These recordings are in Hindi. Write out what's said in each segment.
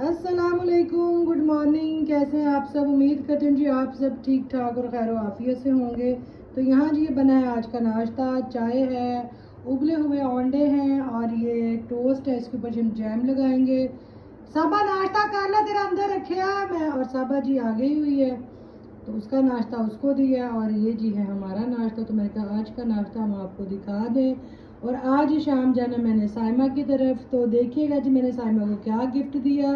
अस्सलामुअलैकुम, गुड मॉर्निंग। कैसे हैं आप सब? उम्मीद करते हैं जी आप सब ठीक ठाक और खैर आफियत से होंगे। तो यहाँ जी ये बना है आज का नाश्ता। चाय है, उबले हुए अंडे हैं और ये टोस्ट है। इसके ऊपर हम जैम लगाएंगे। साबा नाश्ता कर ला, तेरा अंदर रखे मैं। और साबा जी आ गई हुई है तो उसका नाश्ता उसको दिया और ये जी है हमारा नाश्ता। तो मैंने कहा आज का नाश्ता हम आपको दिखा दें। और आज शाम जाना मैंने साइमा की तरफ, तो देखिएगा जी मैंने साइमा को क्या गिफ्ट दिया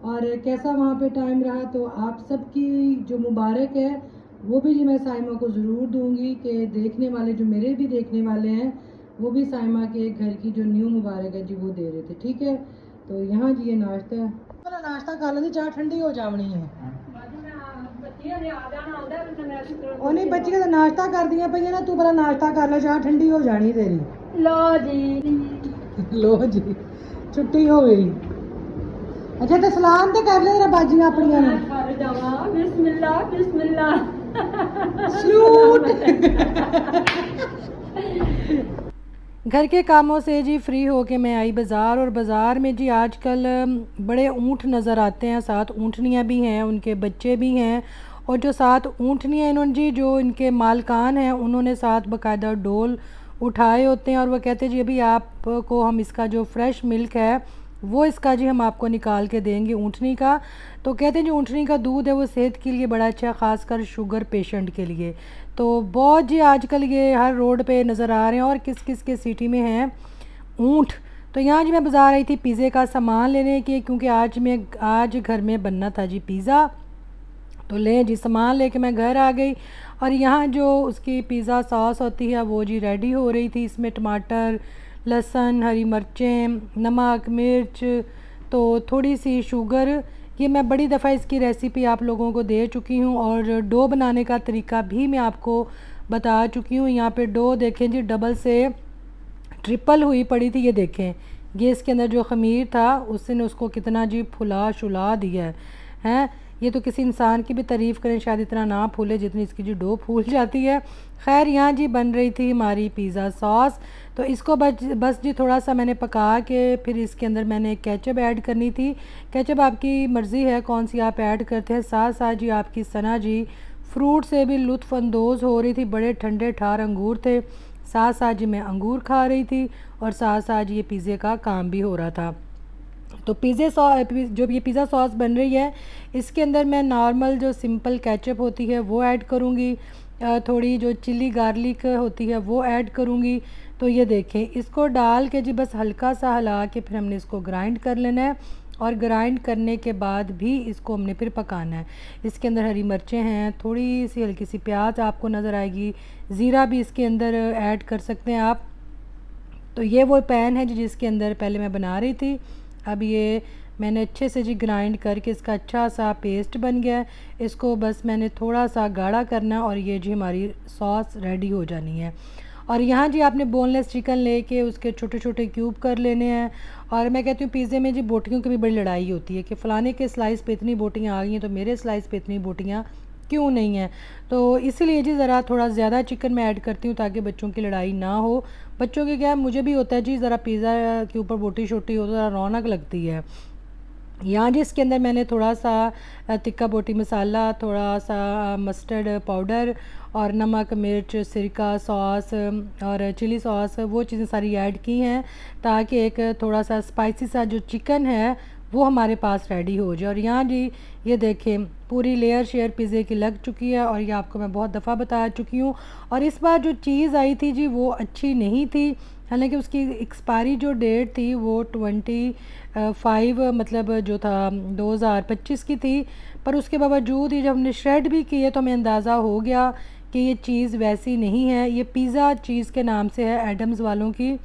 और कैसा वहाँ पे टाइम रहा। तो आप सबकी जो मुबारक है वो भी जी मैं साइमा को ज़रूर दूंगी कि देखने वाले जो मेरे भी देखने वाले हैं वो भी साइमा के घर की जो न्यू मुबारक है जी वो दे रहे थे। ठीक है, तो यहाँ जी ये नाश्ता है। नाश्ता कर लेती, चाह ठंडी हो जावनी है। ਉਹ ਨਹੀਂ ਬੱਚੀਆਂ ਤਾਂ ਨਾਸ਼ਤਾ ਕਰਦੀਆਂ ਪਈਆਂ ਨਾ, ਤੂੰ ਬੜਾ ਨਾਸ਼ਤਾ ਕਰ ਲੈ, ਚਾਹ ਠੰਡੀ ਹੋ ਜਾਣੀ ਤੇਰੀ। लो जी छुट्टी हो गई। अच्छा तो सलाम तो कर ले जरा बाजियां अपनियां ने। बिस्मिल्लाह बिस्मिल्लाह सलूट। घर के कामों से जी फ्री होके मैं आई बाज़ार, और बाज़ार में जी आजकल बड़े ऊँट नज़र आते हैं, साथ ऊँटनियाँ भी हैं, उनके बच्चे भी हैं। और जो साथ ऊँटनियाँ इन्होंने जी जो इनके मालकान हैं उन्होंने साथ बाकायदा डोल उठाए होते हैं और वो कहते हैं जी अभी आपको हम इसका जो फ्रेश मिल्क है वो इसका जी हम आपको निकाल के देंगे ऊँटनी का। तो कहते हैं जो ऊँटनी का दूध है वो सेहत के लिए बड़ा अच्छा, ख़ासकर शुगर पेशेंट के लिए। तो बहुत जी आजकल ये हर रोड पे नज़र आ रहे हैं और किस किस के सिटी में हैं ऊँट। तो यहाँ जी मैं बाज़ार आई थी पिज़्ज़े का सामान लेने के, क्योंकि आज घर में बनना था जी पिज़्ज़ा। तो ले जी सामान लेके मैं घर आ गई और यहाँ जो उसकी पिज़्ज़ा सॉस होती है वो जी रेडी हो रही थी। इसमें टमाटर, लहसुन, हरी मिर्चें, नमक, मिर्च, तो थोड़ी सी शुगर। ये मैं बड़ी दफ़ा इसकी रेसिपी आप लोगों को दे चुकी हूँ और डो बनाने का तरीका भी मैं आपको बता चुकी हूँ। यहाँ पे डो देखें जी डबल से ट्रिपल हुई पड़ी थी। ये देखें, ये इसके अंदर जो ख़मीर था उसने उसको कितना जी फुला शुला दिया है। ये तो किसी इंसान की भी तारीफ़ करें शायद इतना ना फूले जितनी इसकी जो डो फूल जाती है। खैर यहाँ जी बन रही थी हमारी पिज़्ज़ा सॉस। तो इसको बस जी थोड़ा सा मैंने पका के फिर इसके अंदर मैंने केचप ऐड करनी थी। केचप आपकी मर्ज़ी है कौन सी आप ऐड करते हैं। साथ साथ जी आपकी सना जी फ्रूट से भी लुत्फ़अंदोज़ हो रही थी, बड़े ठंडे ठार अंगूर थे। साथ साथ जी मैं अंगूर खा रही थी और साथ साथ ये पिज़्ज़े का काम भी हो रहा था। तो जो ये पिज़्ज़ा सॉस बन रही है इसके अंदर मैं नॉर्मल जो सिंपल केचप होती है वो ऐड करूँगी, थोड़ी जो चिली गार्लिक होती है वो ऐड करूँगी। तो ये देखें, इसको डाल के जी बस हल्का सा हिला के फिर हमने इसको ग्राइंड कर लेना है और ग्राइंड करने के बाद भी इसको हमने फिर पकाना है। इसके अंदर हरी मिर्चें हैं, थोड़ी सी हल्की सी प्याज आपको नज़र आएगी, ज़ीरा भी इसके अंदर ऐड कर सकते हैं आप। तो ये वो पैन है जी जिसके अंदर पहले मैं बना रही थी। अब ये मैंने अच्छे से जी ग्राइंड करके इसका अच्छा सा पेस्ट बन गया है। इसको बस मैंने थोड़ा सा गाढ़ा करना और ये जी हमारी सॉस रेडी हो जानी है। और यहाँ जी आपने बोनलेस चिकन लेके उसके छोटे छोटे क्यूब कर लेने हैं। और मैं कहती हूँ पिज़्ज़े में जी बोटियों की भी बड़ी लड़ाई होती है कि फ़लाने के स्लाइस पे इतनी बोटियाँ आ गई हैं तो मेरे स्लाइस पे इतनी बोटियाँ क्यों नहीं हैं। तो इसीलिए जी ज़रा थोड़ा ज़्यादा चिकन मैं ऐड करती हूँ ताकि बच्चों की लड़ाई ना हो। बच्चों के क्या, मुझे भी होता है जी ज़रा पिज़्ज़ा के ऊपर बोटी शोटी हो तो ज़रा रौनक लगती है। यहाँ जी इसके अंदर मैंने थोड़ा सा तिक्का बोटी मसाला, थोड़ा सा मस्टर्ड पाउडर और नमक, मिर्च, सिरका, सॉस और चिली सॉस वो चीज़ें सारी ऐड की हैं ताकि एक थोड़ा सा स्पाइसी सा जो चिकन है वो हमारे पास रेडी हो जाए। और यहाँ जी ये देखें पूरी लेयर शेयर पिज़्ज़े की लग चुकी है और ये आपको मैं बहुत दफ़ा बता चुकी हूँ। और इस बार जो चीज़ आई थी जी वो अच्छी नहीं थी, हालांकि उसकी एक्सपायरी जो डेट थी वो 25 मतलब जो था 2025 की थी। पर उसके बावजूद ही जब हमने श्रेड भी किए तो हमें अंदाज़ा हो गया कि ये चीज़ वैसी नहीं है। ये पिज़्ज़ा चीज़ के नाम से है एडम्स वालों की,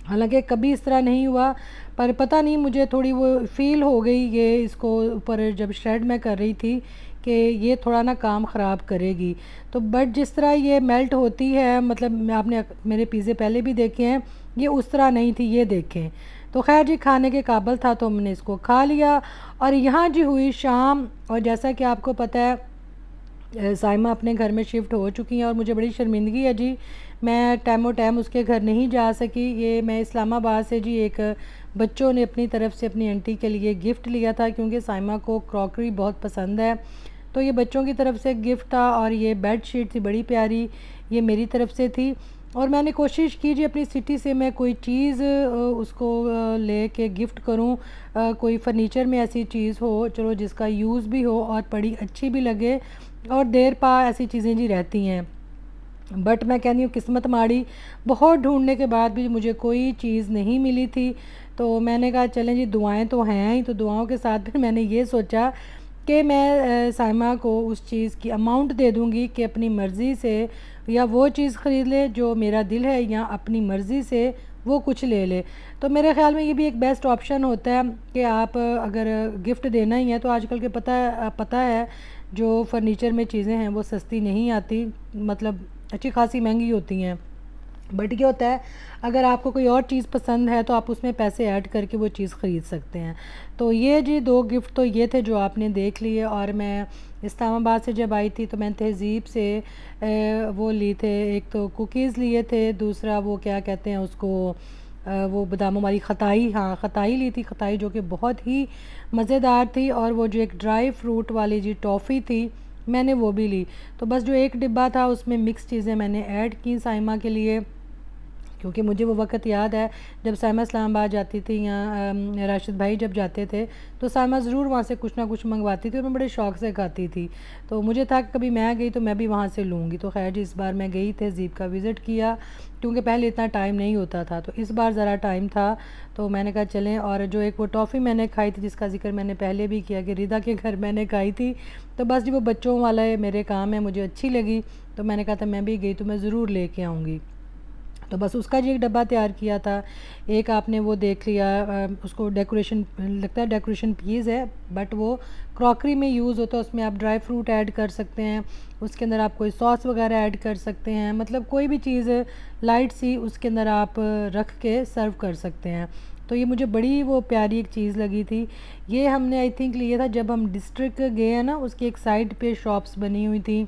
हालांकि कभी इस तरह नहीं हुआ। पर पता नहीं मुझे थोड़ी वो फ़ील हो गई ये इसको ऊपर जब श्रेड मैं कर रही थी कि ये थोड़ा ना काम ख़राब करेगी। तो बट जिस तरह ये मेल्ट होती है, मतलब आपने मेरे पिज़्ज़े पहले भी देखे हैं, ये उस तरह नहीं थी, ये देखें। तो खैर जी खाने के काबिल था तो हमने इसको खा लिया। और यहाँ जी हुई शाम और जैसा कि आपको पता है साइमा अपने घर में शिफ्ट हो चुकी हैं और मुझे बड़ी शर्मिंदगी है जी, मैं टाइम उसके घर नहीं जा सकी। ये मैं इस्लामाबाद से जी एक बच्चों ने अपनी तरफ से अपनी आंटी के लिए गिफ्ट लिया था, क्योंकि साइमा को क्रॉकरी बहुत पसंद है। तो ये बच्चों की तरफ से गिफ्ट था, और ये बेड शीट थी बड़ी प्यारी, ये मेरी तरफ से थी। और मैंने कोशिश की जी अपनी सिटी से मैं कोई चीज़ उसको ले के गिफ्ट करूं, कोई फ़र्नीचर में ऐसी चीज़ हो चलो जिसका यूज़ भी हो और बड़ी अच्छी भी लगे, और देर पा ऐसी चीज़ें जी रहती हैं। बट मैं कहती हूँ किस्मत माड़ी, बहुत ढूंढने के बाद भी मुझे कोई चीज़ नहीं मिली थी। तो मैंने कहा चलें जी, दुआएं तो हैं ही, तो दुआओं के साथ फिर मैंने ये सोचा कि मैं साइमा को उस चीज़ की अमाउंट दे दूँगी कि अपनी मर्ज़ी से या वो चीज़ ख़रीद ले जो मेरा दिल है, या अपनी मर्ज़ी से वो कुछ ले ले। तो मेरे ख़्याल में ये भी एक बेस्ट ऑप्शन होता है कि आप अगर गिफ्ट देना ही है तो आजकल के पता है जो फर्नीचर में चीज़ें हैं वो सस्ती नहीं आती, मतलब अच्छी खासी महंगी होती हैं। बट ये होता है अगर आपको कोई और चीज़ पसंद है तो आप उसमें पैसे ऐड करके वो चीज़ ख़रीद सकते हैं। तो ये जी 2 गिफ्ट तो ये थे जो आपने देख लिए। और मैं इस्लामाबाद से जब आई थी तो मैंने तहज़ीब से वो ली थे, एक तो कुकीज़ लिए थे, दूसरा वो क्या कहते हैं उसको वो बादामों वाली खताई, हाँ खताई ली थी, खताई जो कि बहुत ही मज़ेदार थी। और वो जो एक ड्राई फ्रूट वाली जी टॉफ़ी थी मैंने वो भी ली। तो बस जो एक डिब्बा था उसमें मिक्स चीज़ें मैंने ऐड की साइमा के लिए, क्योंकि मुझे वो वक़्त याद है जब साइमा इस्लामाबाद जाती थी या राशिद भाई जब जाते थे तो साइमा ज़रूर वहाँ से कुछ ना कुछ मंगवाती थी और मैं बड़े शौक़ से खाती थी। तो मुझे था कि कभी मैं गई तो मैं भी वहाँ से लूँगी। तो खैर जी इस बार मैं गई, तहज़ीब का विज़िट किया, क्योंकि पहले इतना टाइम नहीं होता था, तो इस बार ज़रा टाइम था। तो मैंने कहा चलें। और जो एक वो टॉफ़ी मैंने खाई थी जिसका ज़िक्र मैंने पहले भी किया कि रिदा के घर मैंने खाई थी, तो बस जी वो बच्चों वाला मेरे काम है, मुझे अच्छी लगी तो मैंने कहा था मैं भी गई तो मैं ज़रूर लेके आऊँगी। तो बस उसका जी एक डब्बा तैयार किया था। एक आपने वो देख लिया, उसको डेकोरेशन लगता है डेकोरेशन पीस है, बट वो क्रॉकरी में यूज़ होता है, उसमें आप ड्राई फ्रूट ऐड कर सकते हैं, उसके अंदर आप कोई सॉस वगैरह ऐड कर सकते हैं, मतलब कोई भी चीज़ लाइट सी उसके अंदर आप रख के सर्व कर सकते हैं। तो ये मुझे बड़ी वो प्यारी एक चीज़ लगी थी। ये हमने आई थिंक लिया था जब हम डिस्ट्रिक्ट गए हैं ना, उसकी एक साइड पे शॉप्स बनी हुई थी,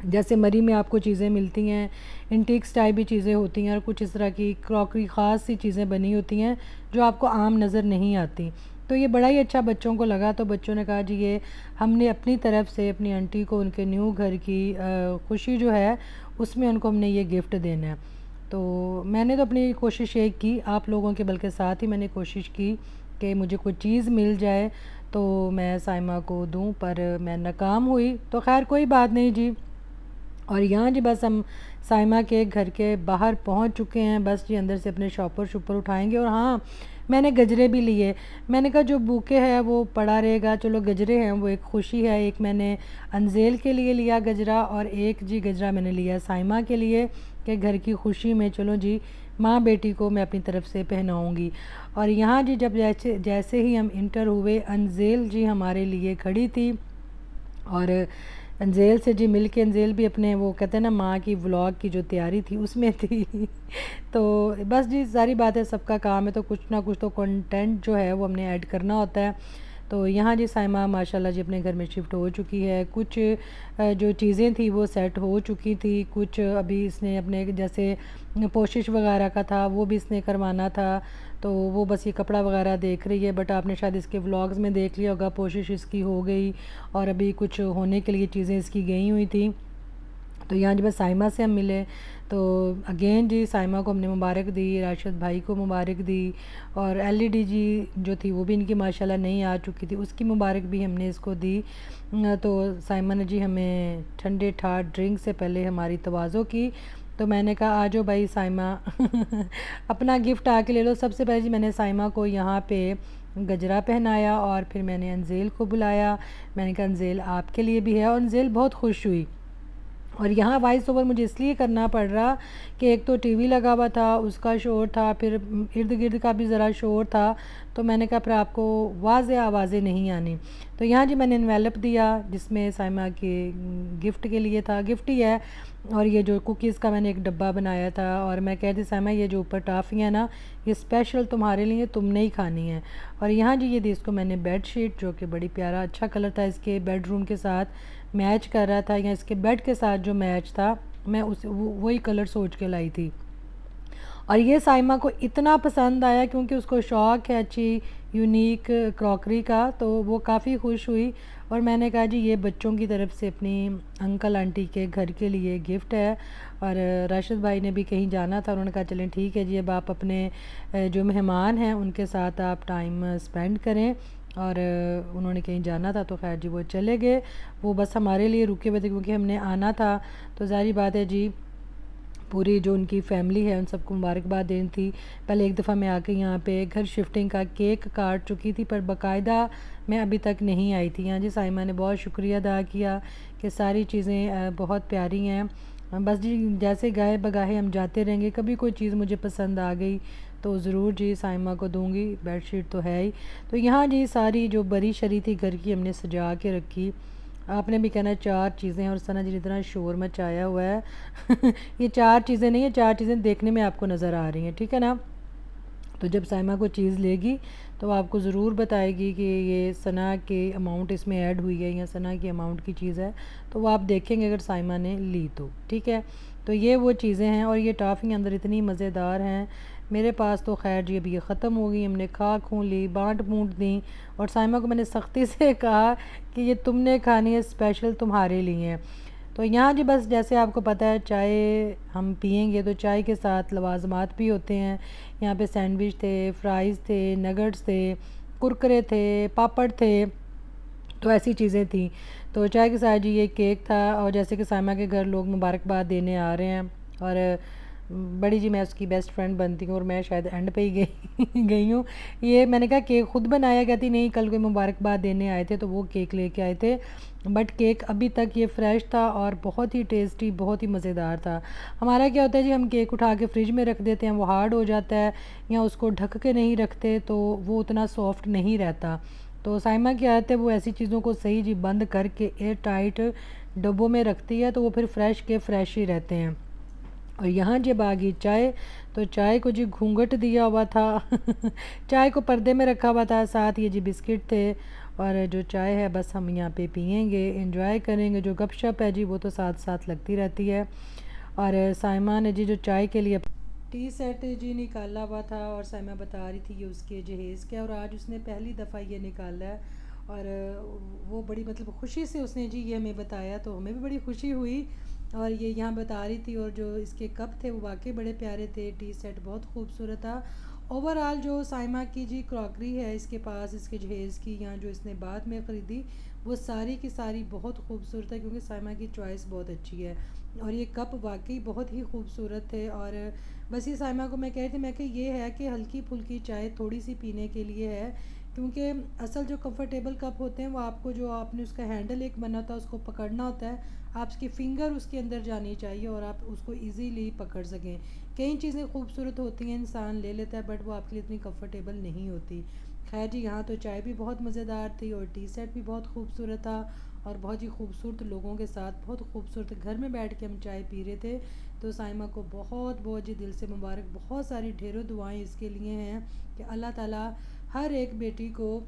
जैसे मरी में आपको चीज़ें मिलती हैं, इंटीक्स टाइप भी चीज़ें होती हैं, और कुछ इस तरह की क्रॉकरी ख़ास सी चीज़ें बनी होती हैं जो आपको आम नज़र नहीं आती। तो ये बड़ा ही अच्छा बच्चों को लगा, तो बच्चों ने कहा जी ये हमने अपनी तरफ से अपनी आंटी को उनके न्यू घर की खुशी जो है उसमें उनको हमने ये गिफ्ट देना है। तो मैंने तो अपनी कोशिश ये की, आप लोगों के बल्कि साथ ही मैंने कोशिश की कि मुझे कोई चीज़ मिल जाए तो मैं साइमा को दूँ, पर मैं नाकाम हुई। तो खैर कोई बात नहीं जी। और यहाँ जी बस हम साइमा के घर के बाहर पहुँच चुके हैं, बस जी अंदर से अपने शॉपर शुपर उठाएंगे। और हाँ, मैंने गजरे भी लिए। मैंने कहा जो बूके है वो पड़ा रहेगा, चलो गजरे हैं वो एक खुशी है। एक मैंने अंजेल के लिए लिया गजरा, और एक जी गजरा मैंने लिया साइमा के लिए कि घर की खुशी में चलो जी माँ बेटी को मैं अपनी तरफ से पहनाऊँगी। और यहाँ जी जब जैसे जैसे ही हम इंटर हुए, अंजेल जी हमारे लिए खड़ी थी, और अंजेल से जी मिल के, अंजेल भी अपने वो कहते हैं ना माँ की व्लॉग की जो तैयारी थी उसमें थी। तो बस जी सारी बात है, सबका काम है, तो कुछ ना कुछ तो कंटेंट जो है वो हमने ऐड करना होता है। तो यहाँ जी साइमा माशाल्लाह जी अपने घर में शिफ्ट हो चुकी है। कुछ जो चीज़ें थी वो सेट हो चुकी थी, कुछ अभी इसने अपने जैसे पोशिश वगैरह का था वो भी इसने करवाना था, तो वो बस ये कपड़ा वगैरह देख रही है। बट आपने शायद इसके व्लॉग्स में देख लिया होगा, कोशिश इसकी हो गई और अभी कुछ होने के लिए चीज़ें इसकी गई हुई थी। तो यहाँ जब साइमा से हम मिले तो अगेन जी साइमा को हमने मुबारक दी, राशिद भाई को मुबारक दी, और एलईडी जी जो थी वो भी इनकी माशाल्लाह नहीं आ चुकी थी, उसकी मुबारक भी हमने इसको दी। तो साइमा ने जी हमें ठंडे ठाठ ड्रिंक से पहले हमारी तवाज़ो की। तो मैंने कहा आ जाओ भाई साइमा अपना गिफ्ट आके ले लो। सबसे पहले जी मैंने साइमा को यहाँ पे गजरा पहनाया, और फिर मैंने अंजेल को बुलाया। मैंने कहा अंजेल आपके लिए भी है, और अंजेल बहुत खुश हुई। और यहाँ वॉइस ओवर मुझे इसलिए करना पड़ रहा कि एक तो टीवी लगा हुआ था उसका शोर था, फिर इर्द गिर्द का भी ज़रा शोर था, तो मैंने कहा फिर आपको वाज़े आवाज़ें नहीं आनी। तो यहाँ जी मैंने इन्वेलप दिया जिसमें साइमा के गिफ्ट के लिए था, गिफ्ट ही है। और ये जो कुकीज़ का मैंने एक डब्बा बनाया था, और मैं कहती साइमा ये जो ऊपर टाफ़ियाँ ना ये स्पेशल तुम्हारे लिए, तुमने ही खानी है। और यहाँ जी ये दी इसको मैंने बेड शीट, जो कि बड़ी प्यारा अच्छा कलर था इसके बेडरूम के साथ मैच कर रहा था, या इसके बेड के साथ जो मैच था मैं उस वही कलर सोच के लाई थी। और ये साइमा को इतना पसंद आया क्योंकि उसको शौक़ है अच्छी यूनिक क्रॉकरी का, तो वो काफ़ी खुश हुई। और मैंने कहा जी ये बच्चों की तरफ से अपनी अंकल आंटी के घर के लिए गिफ्ट है। और राशिद भाई ने भी कहीं जाना था, उन्होंने कहा चलें ठीक है जी, अब आप अपने जो मेहमान हैं उनके साथ आप टाइम स्पेंड करें। और उन्होंने कहीं जाना था तो खैर जी वो चले गए, वो बस हमारे लिए रुके हुए थे क्योंकि हमने आना था। तो ज़ाहिर बात है जी पूरी जो उनकी फ़ैमिली है उन सबको मुबारकबाद देनी थी। पहले एक दफ़ा मैं आके यहाँ पे घर शिफ्टिंग का केक काट चुकी थी, पर बाकायदा मैं अभी तक नहीं आई थी। हाँ जी, साइमा ने बहुत शुक्रिया अदा किया कि सारी चीज़ें बहुत प्यारी हैं। बस जी जैसे गाहे बगाहे हम जाते रहेंगे, कभी कोई चीज़ मुझे पसंद आ गई तो ज़रूर जी साइमा को दूँगी, बेडशीट तो है ही। तो यहाँ जी सारी जो बरी शरी थी घर की हमने सजा के रखी। आपने भी कहना 4 चीज़ें, और सना जी ने इतना शोर मचाया हुआ है ये 4 चीज़ें नहीं है, 4 चीज़ें देखने में आपको नज़र आ रही हैं, ठीक है ना। तो जब साइमा को चीज़ लेगी तो आपको ज़रूर बताएगी कि ये सना के अमाउंट इसमें ऐड हुई है या सना की अमाउंट की चीज़ है, तो वो आप देखेंगे अगर साइमा ने ली तो, ठीक है। तो ये वो चीज़ें हैं, और ये टॉफ़ी अंदर इतनी मज़ेदार हैं। मेरे पास तो खैर जी अभी ये ख़त्म हो गई, हमने खा खूँ ली, बाँट बूँट दी। और साइमा को मैंने सख्ती से कहा कि ये तुमने खानी है, स्पेशल तुम्हारे लिए हैं। तो यहाँ जी बस जैसे आपको पता है चाय हम पियेंगे तो चाय के साथ लवाजमात भी होते हैं। यहाँ पे सैंडविच थे, फ्राइज़ थे, नगेट्स थे, कुरकुरे थे, पापड़ थे, तो ऐसी चीज़ें थी। तो चाय के साथ जी ये केक था, और जैसे कि साइमा के घर लोग मुबारकबाद देने आ रहे हैं, और बड़ी जी मैं उसकी बेस्ट फ्रेंड बनती हूँ, और मैं शायद एंड पे ही गई हूँ। ये मैंने कहा केक ख़ुद बनाया, कहती नहीं कल कोई मुबारकबाद देने आए थे तो वो केक लेके आए थे, बट केक अभी तक ये फ्रेश था और बहुत ही टेस्टी, बहुत ही मज़ेदार था। हमारा क्या होता है जी, हम केक उठा के फ्रिज में रख देते हैं, वो हार्ड हो जाता है, या उसको ढक के नहीं रखते तो वो उतना सॉफ्ट नहीं रहता। तो साइमा की आदत है वो ऐसी चीज़ों को सही जी बंद करके एयर टाइट डब्बों में रखती है, तो वो फिर फ्रेश के फ्रेश ही रहते हैं। और यहाँ जब आ गई चाय, तो चाय को जी घूंघट दिया हुआ था चाय को पर्दे में रखा हुआ था, साथ ये जी बिस्किट थे। और जो चाय है बस हम यहाँ पे पियेंगे, एंजॉय करेंगे, जो गपशप है जी वो तो साथ साथ लगती रहती है। और साइमा ने जी जो चाय के लिए टी सेट जी निकाला हुआ था, और साइमा बता रही थी ये उसके जहेज़ का, और आज उसने पहली दफ़ा ये निकाला है, और वो बड़ी मतलब खुशी से उसने जी ये हमें बताया, तो हमें भी बड़ी खुशी हुई। और ये यहाँ बता रही थी, और जो इसके कप थे वो वाकई बड़े प्यारे थे, टी सेट बहुत खूबसूरत था। ओवरऑल जो साइमा की जी क्रॉकरी है इसके पास, इसके जहेज़ की, या जो इसने बाद में ख़रीदी, वो सारी की सारी बहुत खूबसूरत है, क्योंकि साइमा की चॉइस बहुत अच्छी है। और ये कप वाकई बहुत ही खूबसूरत थे। और बस ये साइमा को मैं कह रही थी, मैं कि ये है कि हल्की फुल्की चाय थोड़ी सी पीने के लिए है, क्योंकि असल जो कंफर्टेबल कप होते हैं वो आपको, जो आपने उसका हैंडल एक बना होता है उसको पकड़ना होता है, आपकी फ़िंगर उसके अंदर जानी चाहिए और आप उसको इजीली पकड़ सकें। कई चीज़ें खूबसूरत होती हैं, इंसान ले लेता है, बट वो आपके लिए इतनी कंफर्टेबल नहीं होती। खैर जी यहाँ तो चाय भी बहुत मज़ेदार थी, और टी सेट भी बहुत खूबसूरत था, और बहुत ही खूबसूरत लोगों के साथ, बहुत खूबसूरत घर में बैठ के हम चाय पी रहे थे। तो साइमा को बहुत बहुत जी दिल से मुबारक, बहुत सारी ढेरों दुआएं इसके लिए हैं कि अल्लाह ताला हर एक बेटी को,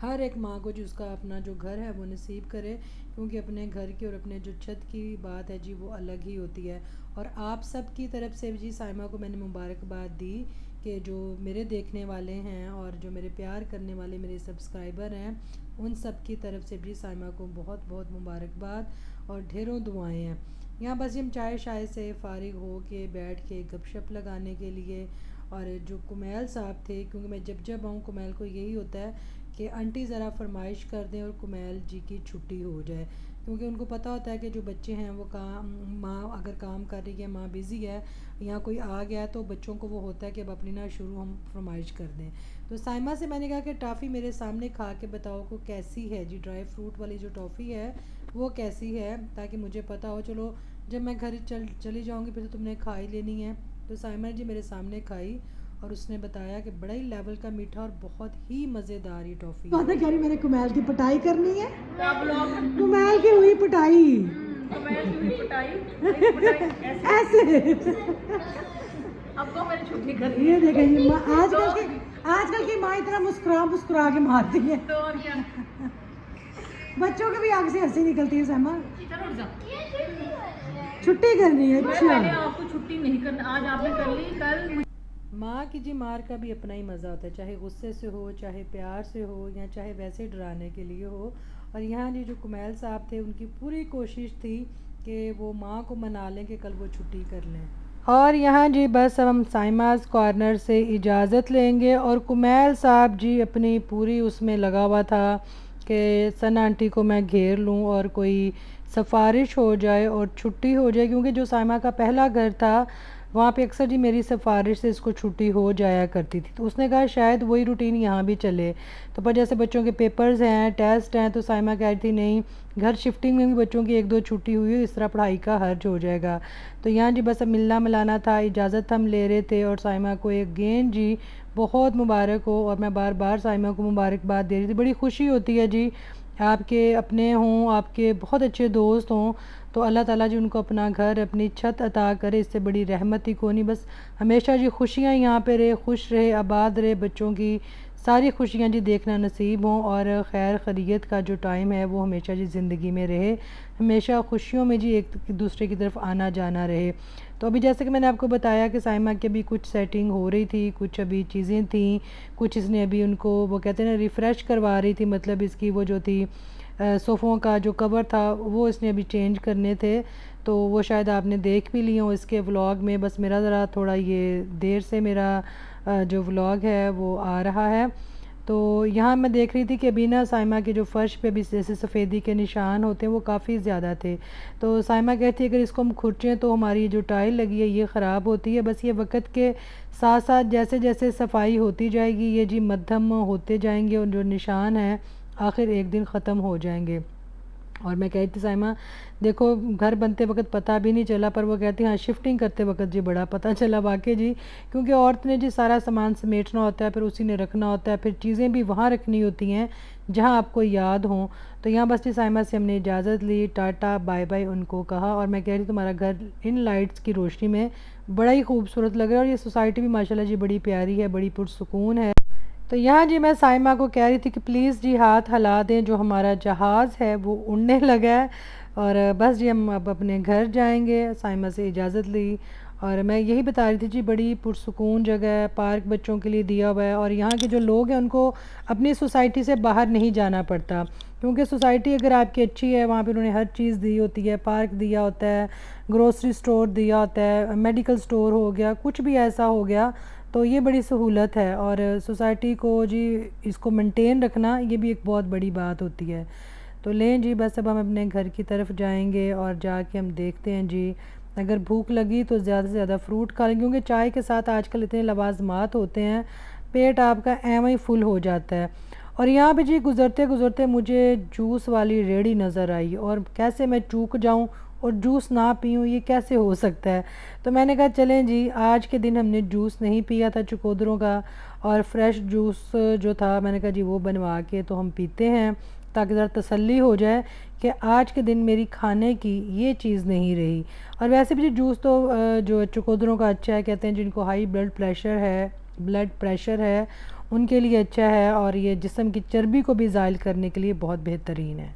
हर एक माँ को जो उसका अपना जो घर है वो नसीब करे, क्योंकि अपने घर की और अपने जो छत की बात है जी वो अलग ही होती है। और आप सब की तरफ से जी साइमा को मैंने मुबारकबाद दी कि जो मेरे देखने वाले हैं और जो मेरे प्यार करने वाले मेरे सब्सक्राइबर हैं, उन सब की तरफ से भी साइमा को बहुत बहुत मुबारकबाद और ढेरों दुआएं हैं। यहाँ बस हम चाय शाय से फ़ारिग हो के बैठ के गपशप लगाने के लिए, और जो कुमैल साहब थे, क्योंकि मैं जब आऊँ कुमैल को यही होता है कि आंटी ज़रा फरमाइश कर दें और कुमैल जी की छुट्टी हो जाए, क्योंकि उनको पता होता है कि जो बच्चे हैं वो काम, माँ अगर काम कर रही है, माँ बिज़ी है, यहाँ कोई आ गया तो बच्चों को वो होता है कि अब अपनी ना शुरू हम फरमाइश कर दें। तो साइमा से मैंने कहा कि टॉफ़ी मेरे सामने खा के बताओ को कैसी है जी, ड्राई फ्रूट वाली जो टॉफ़ी है वो कैसी है, ताकि मुझे पता हो। चलो जब मैं घर चली जाऊँगी फिर तो तुमने खा ही लेनी है। तो साइमा जी मेरे सामने खाई, और उसने बताया कि बड़ा ही लेवल का मीठा और बहुत ही मज़ेदार ये टॉफ़ी है। कह रही मैंने कुमैल की पिटाई करनी है, कुमैल की हुई पिटाई, ऐसे अब मेरी छुट्टी कर रही ये देखें ये आजकल की माँ इतना मुस्कुरा मुस्कुरा के मारती है। तो और क्या, बच्चों के भी आग से हंसी निकलती है सामा। चलो उठ जाओ। छुट्टी करनी है। मैंने अच्छा, आपको छुट्टी नहीं करनी, आज आपने कर ली, कल माँ की जी मार का भी अपना ही मज़ा होता है, चाहे गुस्से से हो, चाहे प्यार से हो, या चाहे वैसे डराने के लिए हो। और यहाँ जी जो कुमैल साहब थे उनकी पूरी कोशिश थी कि वो माँ को मना लें कि कल वो छुट्टी कर लें। और यहाँ जी बस अब हम साइमास कॉर्नर से इजाज़त लेंगे, और कुमैल साहब जी अपनी पूरी उसमें लगा हुआ था कि सना आंटी को मैं घेर लूँ और कोई सिफारिश हो जाए और छुट्टी हो जाए, क्योंकि जो साइमा का पहला घर था वहाँ पे अक्सर जी मेरी सिफारिश से इसको छुट्टी हो जाया करती थी। तो उसने कहा शायद वही रूटीन यहाँ भी चले। तो पर जैसे बच्चों के पेपर्स हैं, टेस्ट हैं, तो साइमा कह रही थी नहीं, घर शिफ्टिंग में भी बच्चों की एक दो छुट्टी हुई हो, इस तरह पढ़ाई का हर्ज हो जाएगा। तो यहाँ जी बस अब मिलना मिलाना था, इजाज़त हम ले रहे थे, और साइमा को एक गेंद जी बहुत मुबारक हो। और मैं बार बार साइमा को मुबारकबाद दे रही थी। बड़ी खुशी होती है जी, आपके अपने हों, आपके बहुत अच्छे दोस्त हों, तो अल्लाह ताला जी उनको अपना घर, अपनी छत अता करे, इससे बड़ी रहमत ही कोई नहीं। बस हमेशा जी खुशियाँ यहाँ पे रहे, खुश रहे, आबाद रहे, बच्चों की सारी खुशियाँ जी देखना नसीब हों, और खैर खैरियत का जो टाइम है वो हमेशा जी ज़िंदगी में रहे, हमेशा खुशियों में जी एक दूसरे की तरफ आना जाना रहे। तो अभी जैसे कि मैंने आपको बताया कि साइमा की अभी कुछ सेटिंग हो रही थी, कुछ अभी चीज़ें थी, कुछ इसने अभी उनको वो कहते हैं ना रिफ़्रेश करवा रही थी, मतलब इसकी वो जो थी सोफ़ों का जो कवर था वो इसने अभी चेंज करने थे। तो वो शायद आपने देख भी लिए हों इसके व्लॉग में। बस मेरा ज़रा थोड़ा ये देर से मेरा जो व्लॉग है वो आ रहा है। तो यहाँ मैं देख रही थी कि अभी ना साइमा के जो फ़र्श पे भी जैसे सफ़ेदी के निशान होते हैं वो काफ़ी ज़्यादा थे। तो साइमा कहती है अगर इसको हम खुरचें तो हमारी जो टाइल लगी है ये ख़राब होती है। बस ये वक्त के साथ साथ जैसे जैसे सफाई होती जाएगी ये जी मध्यम होते जाएंगे, और जो निशान हैं आखिर एक दिन ख़त्म हो जाएंगे। और मैं कहती साइमा देखो घर बनते वक्त पता भी नहीं चला, पर वो कहती हाँ शिफ्टिंग करते वक्त जी बड़ा पता चला वाकई जी, क्योंकि औरत ने जी सारा सामान समेटना होता है, फिर उसी ने रखना होता है, फिर चीज़ें भी वहाँ रखनी होती हैं जहाँ आपको याद हों। तो यहाँ बस जी साइमा से हमने इजाज़त ली, टाटा बाय बाय उनको कहा, और मैं कह रही तुम्हारा घर इन लाइट्स की रोशनी में बड़ा ही खूबसूरत लग रहा है, और ये सोसाइटी भी माशाल्लाह जी बड़ी प्यारी है, बड़ी पुरसुकून है। तो यहाँ जी मैं साइमा को कह रही थी कि प्लीज़ जी हाथ हिला दें, जो हमारा जहाज़ है वो उड़ने लगा है, और बस जी हम अब अपने घर जाएंगे। साइमा से इजाज़त ली, और मैं यही बता रही थी जी बड़ी पुरसुकून जगह है, पार्क बच्चों के लिए दिया हुआ है, और यहाँ के जो लोग हैं उनको अपनी सोसाइटी से बाहर नहीं जाना पड़ता, क्योंकि सोसाइटी अगर आपकी अच्छी है वहाँ पे उन्होंने हर चीज़ दी होती है, पार्क दिया होता है, ग्रोसरी स्टोर दिया होता है, मेडिकल स्टोर हो गया, कुछ भी ऐसा हो गया, तो ये बड़ी सहूलत है। और सोसाइटी को जी इसको मेंटेन रखना ये भी एक बहुत बड़ी बात होती है। तो लें जी बस अब हम अपने घर की तरफ जाएंगे, और जाके हम देखते हैं जी अगर भूख लगी तो ज़्यादा से ज़्यादा फ्रूट खा लें, क्योंकि चाय के साथ आजकल इतने लवाजमात होते हैं, पेट आपका एवं ही फुल हो जाता है। और यहाँ पे जी गुज़रते गुज़रते मुझे जूस वाली रेहड़ी नज़र आई, और कैसे मैं चूक जाऊँ और जूस ना पीऊँ, ये कैसे हो सकता है। तो मैंने कहा चलें जी आज के दिन हमने जूस नहीं पिया था चकोदरों का, और फ्रेश जूस जो था मैंने कहा जी वो बनवा के तो हम पीते हैं, ताकि ज़रा तसल्ली हो जाए कि आज के दिन मेरी खाने की ये चीज़ नहीं रही। और वैसे भी जी जूस तो जो चकोदरों का अच्छा है, कहते हैं जिनको हाई ब्लड प्रेशर है उनके लिए अच्छा है, और ये जिस्म की चर्बी को भी ज़ाइल करने के लिए बहुत बेहतरीन है।